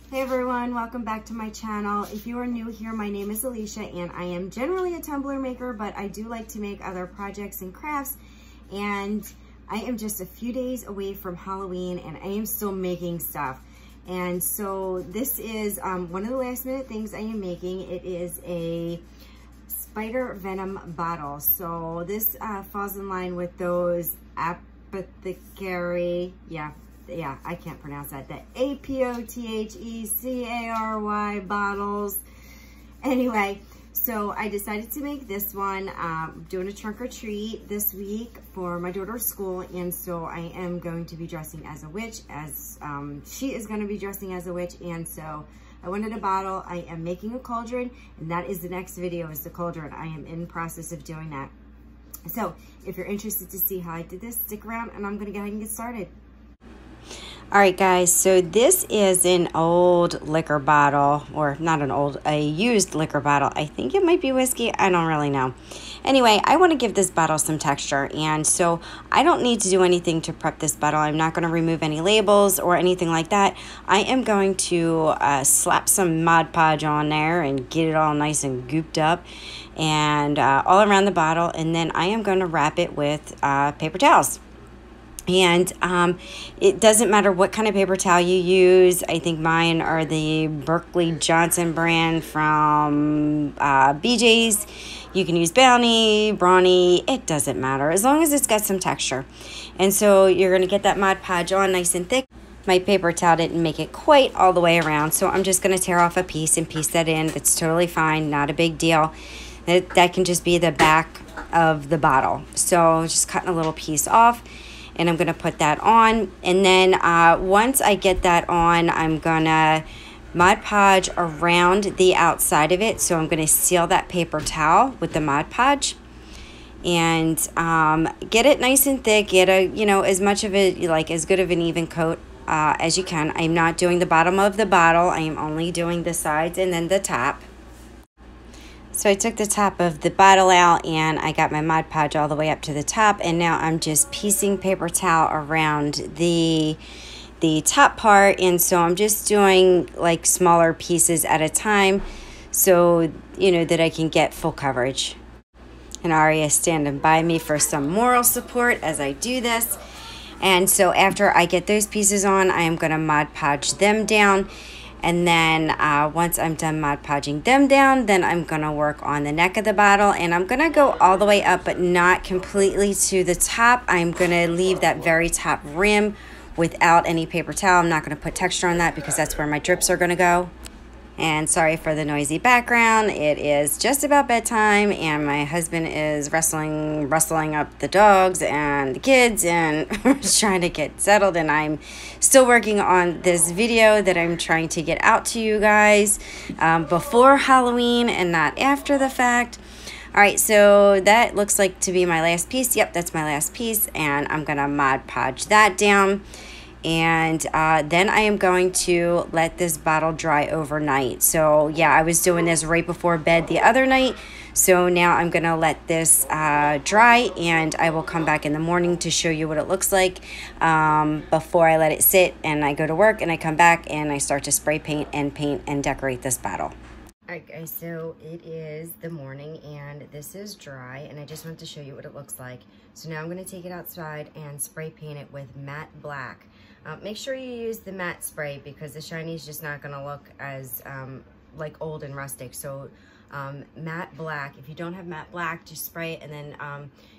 Hey everyone, welcome back to my channel. If you are new here, my name is Alicia and I am generally a tumbler maker, but I do like to make other projects and crafts. And I am just a few days away from Halloween and I am still making stuff. And so this is one of the last minute things I am making. It is a spider venom bottle. So this falls in line with those apothecary, yeah, I can't pronounce that. The APOTHECARY bottles. Anyway, so I decided to make this one. Doing a trunk or treat this week for my daughter's school, and so I am going to be dressing as a witch, as she is going to be dressing as a witch, and so I wanted a bottle. I am making a cauldron, and that is the next video, is the cauldron. I am in process of doing that. So if you're interested to see how I did this, stick around and I'm going to go ahead and get started. All right, guys, so this is an old liquor bottle, or not an old, a used liquor bottle. I think it might be whiskey. I don't really know. Anyway, I want to give this bottle some texture, and so I don't need to do anything to prep this bottle. I'm not going to remove any labels or anything like that. I am going to slap some Mod Podge on there and get it all nice and gooped up and all around the bottle, and then I am going to wrap it with paper towels. And it doesn't matter what kind of paper towel you use. I think mine are the Berkeley Johnson brand from BJ's. You can use Bounty, Brawny, it doesn't matter, as long as it's got some texture. And so you're going to get that Mod Podge on nice and thick. My paper towel didn't make it quite all the way around, so I'm just going to tear off a piece and piece that in. That's totally fine, not a big deal. That can just be the back of the bottle. So just cutting a little piece off. And I'm going to put that on. And then once I get that on, I'm going to Mod Podge around the outside of it. So I'm going to seal that paper towel with the Mod Podge. And get it nice and thick. Get a, as much of it, like as good of an even coat as you can. I'm not doing the bottom of the bottle. I am only doing the sides and then the top. So I took the top of the bottle out and I got my Mod Podge all the way up to the top, and now I'm just piecing paper towel around the top part, and so I'm just doing like smaller pieces at a time so that I can get full coverage. And Aria is standing by me for some moral support as I do this. And so after I get those pieces on, I am going to Mod Podge them down. And then once I'm done Mod Podging them down, then I'm going to work on the neck of the bottle. And I'm going to go all the way up, but not completely to the top. I'm going to leave that very top rim without any paper towel. I'm not going to put texture on that because that's where my drips are going to go. And sorry for the noisy background. It is just about bedtime, and my husband is rustling up the dogs and the kids, and we're trying to get settled. And I'm still working on this video that I'm trying to get out to you guys before Halloween and not after the fact. All right, so that looks like to be my last piece. Yep, that's my last piece, and I'm gonna Mod Podge that down. And then I am going to let this bottle dry overnight. So yeah, I was doing this right before bed the other night. So now I'm going to let this dry, and I will come back in the morning to show you what it looks like before I let it sit and I go to work, and I come back and I start to spray paint and decorate this bottle. Alright guys, so it is the morning and this is dry, and I just wanted to show you what it looks like. So now I'm going to take it outside and spray paint it with matte black. Make sure you use the matte spray because the shiny is just not going to look as like old and rustic. So matte black, if you don't have matte black, just spray it and then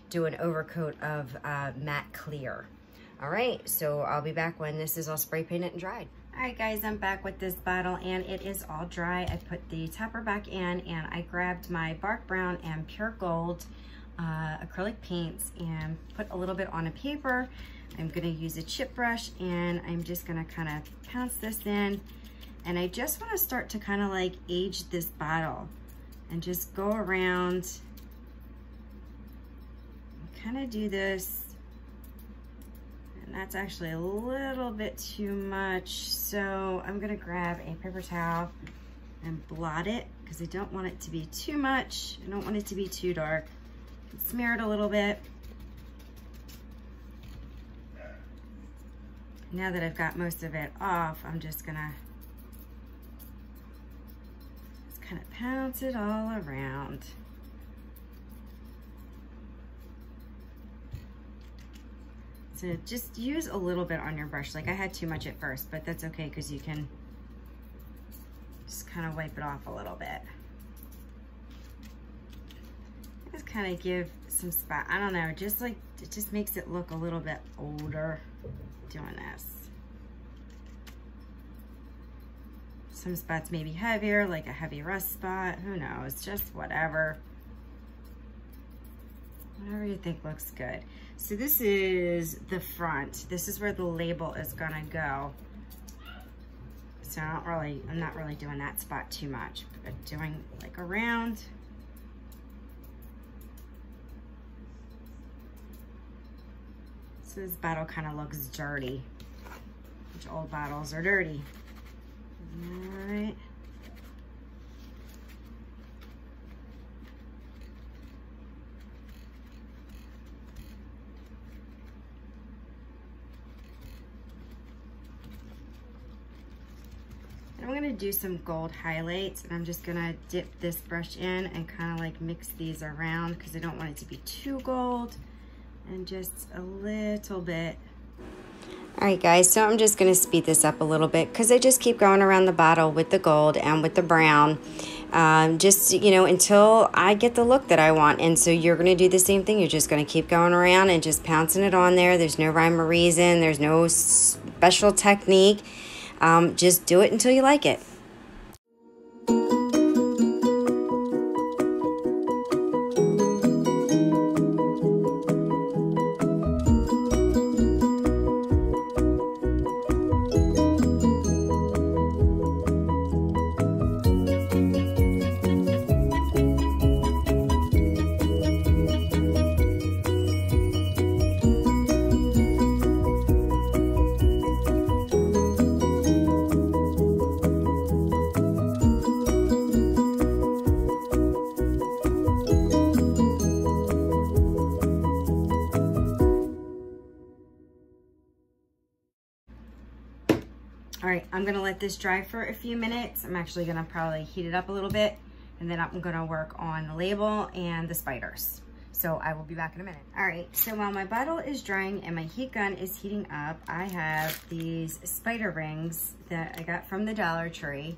do an overcoat of matte clear. Alright, so I'll be back when this is all spray painted and dried. Alright guys, I'm back with this bottle and it is all dry. I put the topper back in and I grabbed my Bark Brown and Pure Gold acrylic paints and put a little bit on a paper. I'm going to use a chip brush and I'm just going to kind of pounce this in, and I just want to start to kind of like age this bottle and just go around and kind of do this. And that's actually a little bit too much, so I'm going to grab a paper towel and blot it because I don't want it to be too much. I don't want it to be too dark. Smear it a little bit. Now that I've got most of it off, I'm just gonna kind of pounce it all around. So just use a little bit on your brush. Like I had too much at first, but that's okay because you can just kind of wipe it off a little bit. Just kind of give some spot. I don't know, just like, it just makes it look a little bit older doing this. Some spots may be heavier, like a heavy rust spot, who knows, just whatever. Whatever you think looks good. So this is the front. This is where the label is gonna go. So I'm not really doing that spot too much, but doing like around. So this bottle kind of looks dirty, which old bottles are dirty. All right. I'm gonna do some gold highlights, and I'm just gonna dip this brush in and kind of like mix these around because I don't want it to be too gold, and just a little bit. All right guys, so I'm just gonna speed this up a little bit because I just keep going around the bottle with the gold and with the brown, just, you know, until I get the look that I want. And so you're gonna do the same thing. You're just gonna keep going around and just pouncing it on there. There's no rhyme or reason. There's no special technique. Just do it until you like it. All right, I'm gonna let this dry for a few minutes. I'm actually gonna probably heat it up a little bit, and then I'm gonna work on the label and the spiders. So I will be back in a minute. All right, so while my bottle is drying and my heat gun is heating up, I have these spider rings that I got from the Dollar Tree.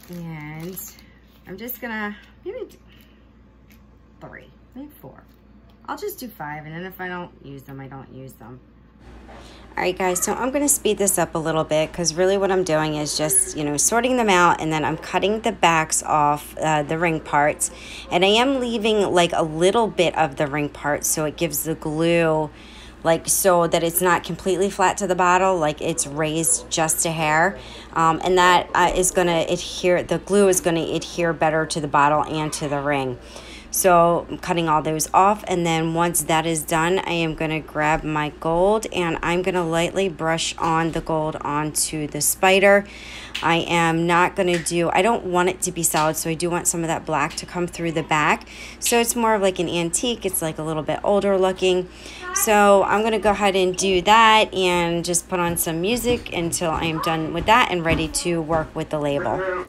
And I'm just gonna, maybe 3, maybe 4. I'll just do 5, and then if I don't use them, I don't use them. All right guys, so I'm gonna speed this up a little bit because really what I'm doing is just, you know, sorting them out, and then I'm cutting the backs off the ring parts, and I am leaving like a little bit of the ring parts so it gives the glue, like, so that it's not completely flat to the bottle, like it's raised just a hair, and that is gonna adhere, the glue is gonna adhere better to the bottle and to the ring. So I'm cutting all those off, and then once that is done, I am gonna grab my gold and I'm gonna lightly brush on the gold onto the spider. I am not gonna do, I don't want it to be solid, so I do want some of that black to come through the back. So it's more of like an antique, it's like a little bit older looking. So I'm gonna go ahead and do that and just put on some music until I am done with that and ready to work with the label.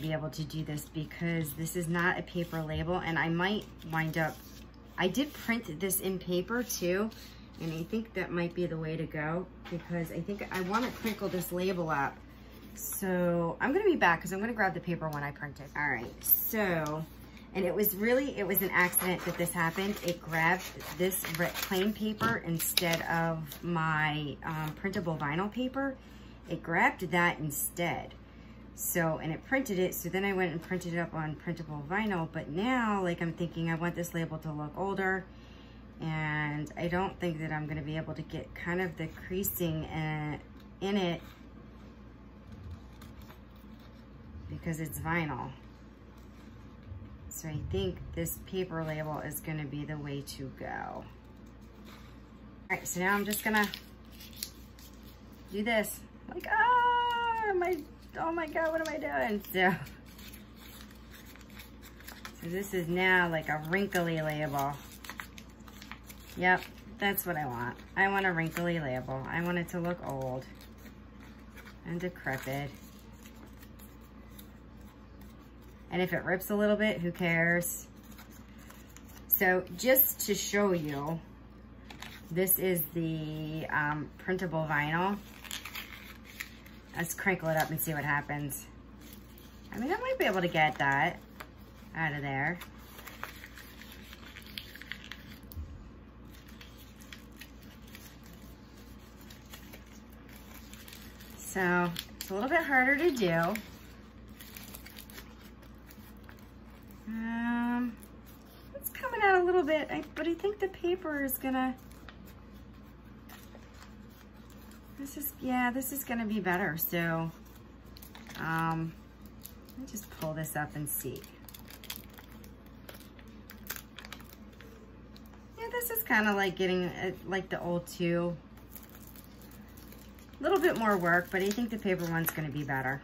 Be able to do this because this is not a paper label, and I might wind up, I did print this in paper too, and I think that might be the way to go because I think I want to crinkle this label up. So I'm going to be back because I'm going to grab the paper when I print it. All right, so, and it was an accident that this happened. It grabbed this plain paper instead of my printable vinyl paper, it grabbed that instead. So, and it printed it, so then I went and printed it up on printable vinyl, but now, like, I'm thinking I want this label to look older, and I don't think that I'm gonna be able to get kind of the creasing in it because it's vinyl. So I think this paper label is gonna be the way to go. All right, so now I'm just gonna do this. Like, oh my God, what am I doing? So this is now like a wrinkly label. Yep, that's what I want. I want a wrinkly label. I want it to look old and decrepit. And if it rips a little bit, who cares? So just to show you, this is the printable vinyl. Let's crinkle it up and see what happens. I mean, I might be able to get that out of there. So it's a little bit harder to do. It's coming out a little bit, but I think the paper is gonna, this is gonna be better. So, let me just pull this up and see. Yeah, this is kind of like getting like the old two. A little bit more work, but I think the paper one's gonna be better.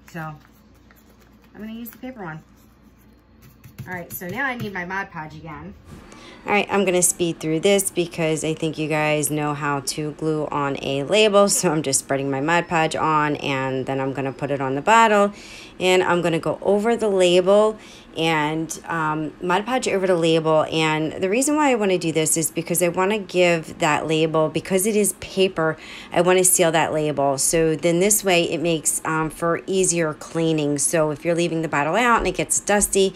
So, I'm gonna use the paper one. All right, so now I need my Mod Podge again. All right, I'm gonna speed through this because I think you guys know how to glue on a label. So I'm just spreading my Mod Podge on, and then I'm gonna put it on the bottle, and I'm gonna go over the label and Mod Podge over the label. And the reason why I wanna do this is because I wanna give that label, because it is paper, I wanna seal that label. So then this way it makes for easier cleaning. So if you're leaving the bottle out and it gets dusty,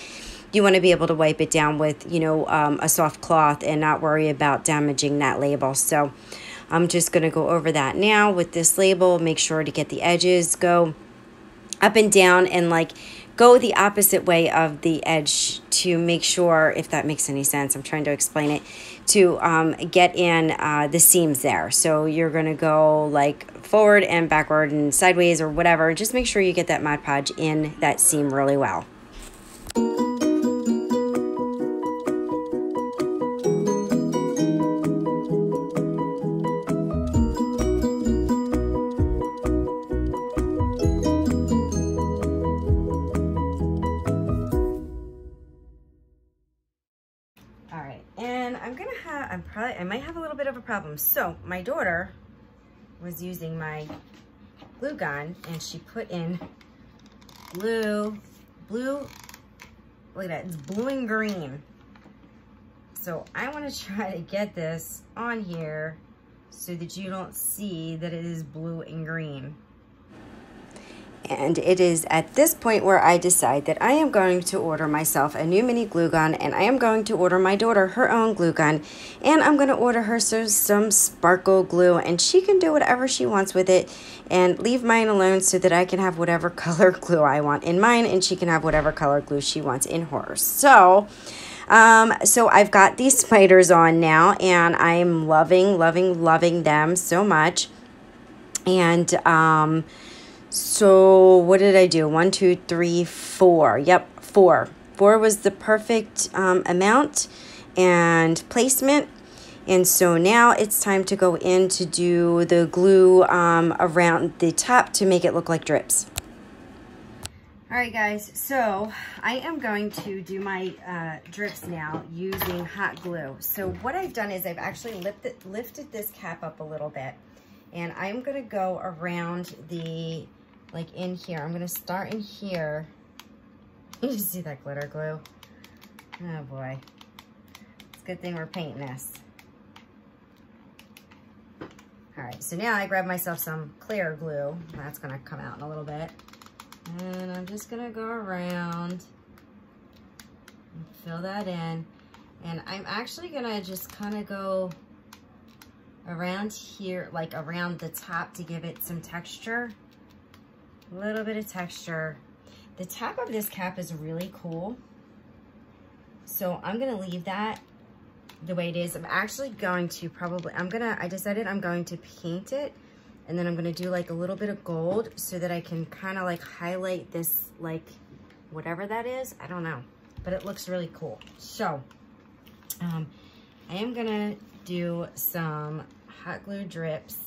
you want to be able to wipe it down with, you know, a soft cloth and not worry about damaging that label. So I'm just going to go over that now with this label. Make sure to get the edges, go up and down, and like go the opposite way of the edge to make sure, if that makes any sense, I'm trying to explain it, to get in the seams there. So you're going to go like forward and backward and sideways or whatever. Just make sure you get that Mod Podge in that seam really well. I might have a little bit of a problem. So my daughter was using my glue gun and she put in blue, look at that, it's blue and green. So I want to try to get this on here so that you don't see that it is blue and green. And it is at this point where I decide that I am going to order myself a new mini glue gun, and I am going to order my daughter her own glue gun, and I'm going to order her some sparkle glue, and she can do whatever she wants with it and leave mine alone so that I can have whatever color glue I want in mine, and she can have whatever color glue she wants in hers. So I've got these spiders on now, and I'm loving them so much. And so what did I do? 1, 2, 3, 4. Yep, 4. 4 was the perfect amount and placement. And so now it's time to go in to do the glue around the top to make it look like drips. All right, guys, so I am going to do my drips now using hot glue. So what I've done is I've actually lifted this cap up a little bit, and I'm gonna go around the, like in here. I'm gonna start in here. You see that glitter glue? Oh boy. It's a good thing we're painting this. All right, so now I grab myself some clear glue. That's gonna come out in a little bit. And I'm just gonna go around and fill that in. And I'm actually gonna just kind of go around here, like around the top to give it some texture. A little bit of texture. The top of this cap is really cool. So I'm gonna leave that the way it is. I'm actually going to probably, I decided I'm going to paint it, and then I'm gonna do like a little bit of gold so that I can kind of like highlight this, like whatever that is, I don't know, but it looks really cool. So I am gonna do some hot glue drips.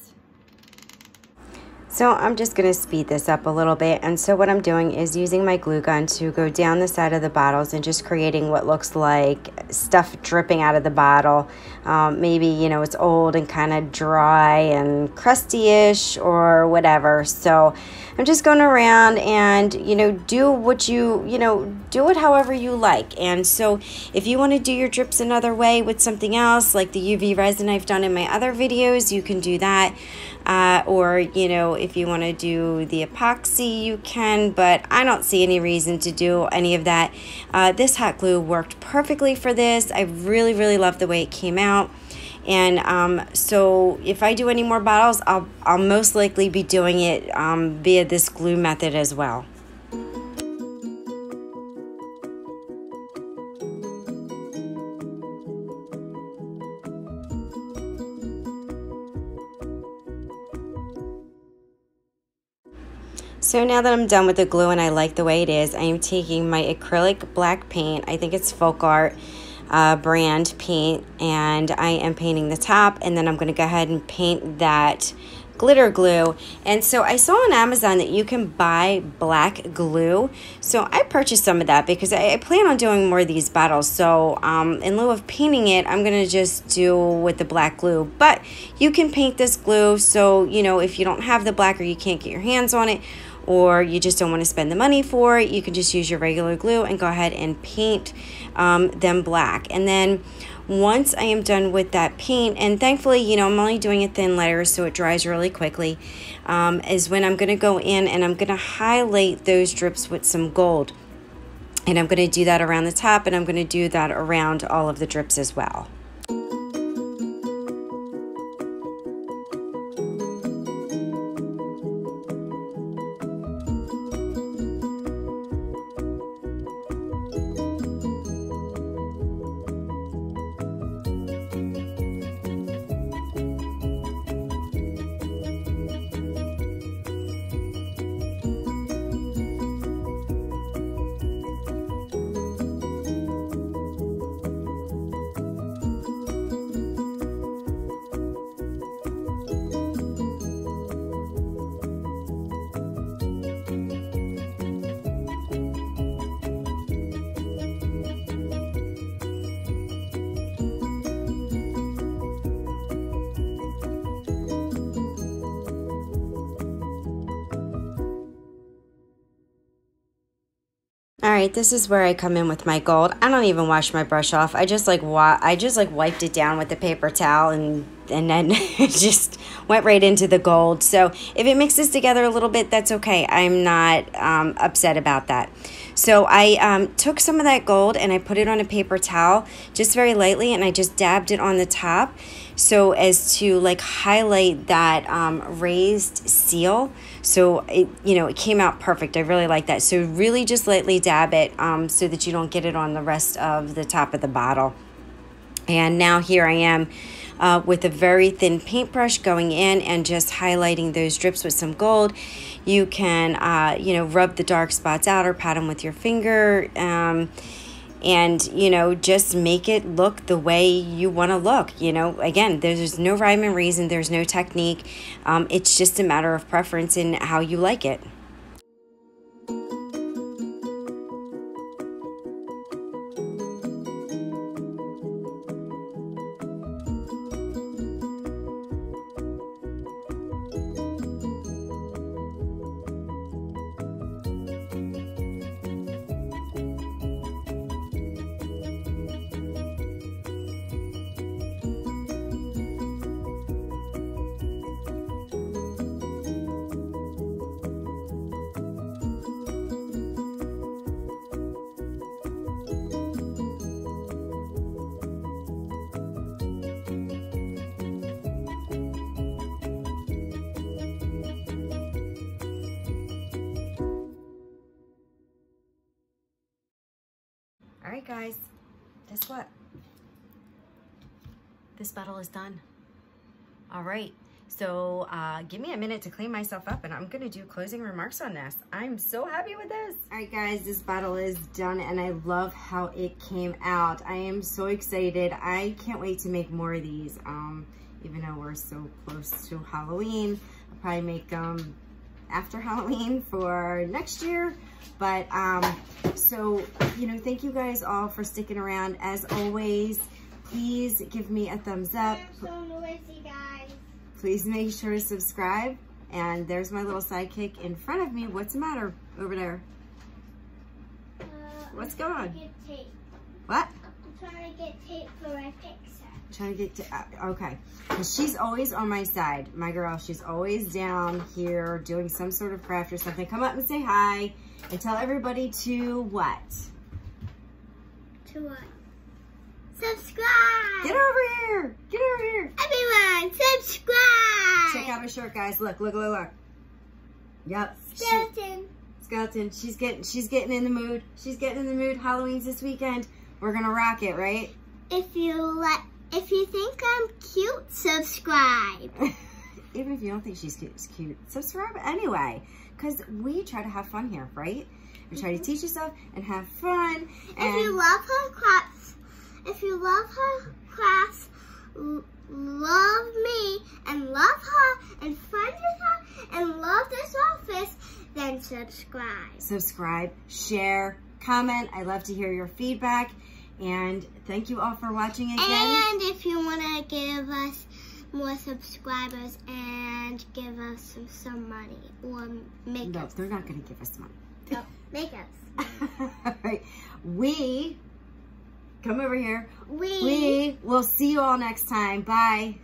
So I'm just gonna speed this up a little bit. And so what I'm doing is using my glue gun to go down the side of the bottles and just creating what looks like stuff dripping out of the bottle. Maybe, you know, it's old and kind of dry and crusty-ish or whatever. So I'm just going around and, you know, do what you know, do it however you like. And so if you want to do your drips another way with something else, like the UV resin I've done in my other videos, you can do that. Or, you know, if you want to do the epoxy, you can, but I don't see any reason to do any of that. This hot glue worked perfectly for this. I really, really love the way it came out. And so if I do any more bottles, I'll most likely be doing it via this glue method as well. So now that I'm done with the glue and I like the way it is, I am taking my acrylic black paint. I think it's Folk Art brand paint, and I am painting the top, and then I'm going to go ahead and paint that glitter glue. And so I saw on Amazon that you can buy black glue, so I purchased some of that because I plan on doing more of these bottles. So in lieu of painting it, I'm going to just do with the black glue, but you can paint this glue. So, you know, if you don't have the black or you can't get your hands on it, or you just don't want to spend the money for it, you can just use your regular glue and go ahead and paint them black. And then once I am done with that paint, and thankfully, you know, I'm only doing it thin layers so it dries really quickly, is when I'm going to go in and I'm going to highlight those drips with some gold. And I'm going to do that around the top, and I'm going to do that around all of the drips as well. All right, this is where I come in with my gold. I don't even wash my brush off. I just like wiped it down with the paper towel, and then it just went right into the gold. So if it mixes together a little bit, that's okay. I'm not upset about that. So I took some of that gold and I put it on a paper towel just very lightly, and I just dabbed it on the top so as to like highlight that raised seal. So it, you know, it came out perfect. I really like that. So really just lightly dab it so that you don't get it on the rest of the top of the bottle. And now here I am with a very thin paintbrush going in and just highlighting those drips with some gold. You can, you know, rub the dark spots out or pat them with your finger. And, you know, just make it look the way you want to look. You know, again, there's no rhyme and reason. There's no technique. It's just a matter of preference and how you like it. All right, guys, guess what? This bottle is done. All right, so give me a minute to clean myself up and I'm gonna do closing remarks on this. I'm so happy with this. All right, guys, this bottle is done and I love how it came out. I am so excited. I can't wait to make more of these. Even though we're so close to Halloween, I'll probably make them after Halloween for next year. But so, you know, thank you guys all for sticking around. As always, please give me a thumbs up. I'm so noisy, guys. Please make sure to subscribe. And there's my little sidekick in front of me. What's the matter over there? What's going on? Get tape. What? I'm trying to get tape for my picture. Trying to get to, okay. She's always on my side. My girl, she's always down here doing some sort of craft or something. Come up and say hi and tell everybody to what? To what? Subscribe. Get over here. Get over here. Everyone, subscribe. Check out her shirt, guys. Look, look, look, look. Yep. Skeleton. Skeleton. She's getting in the mood. She's getting in the mood. Halloween's this weekend. We're gonna rock it, right? If you think I'm cute, subscribe. Even if you don't think she's cute, subscribe anyway. Because we try to have fun here, right? We try to teach you stuff and have fun. And if you love her crafts, love me and love her and friend with her and love this office, then subscribe. Subscribe, share, comment. I love to hear your feedback. And thank you all for watching again. And if you want to give us more subscribers and give us some money or make No, us. they're not going to give us money. No, make us. All right. We, come over here. We will see you all next time. Bye.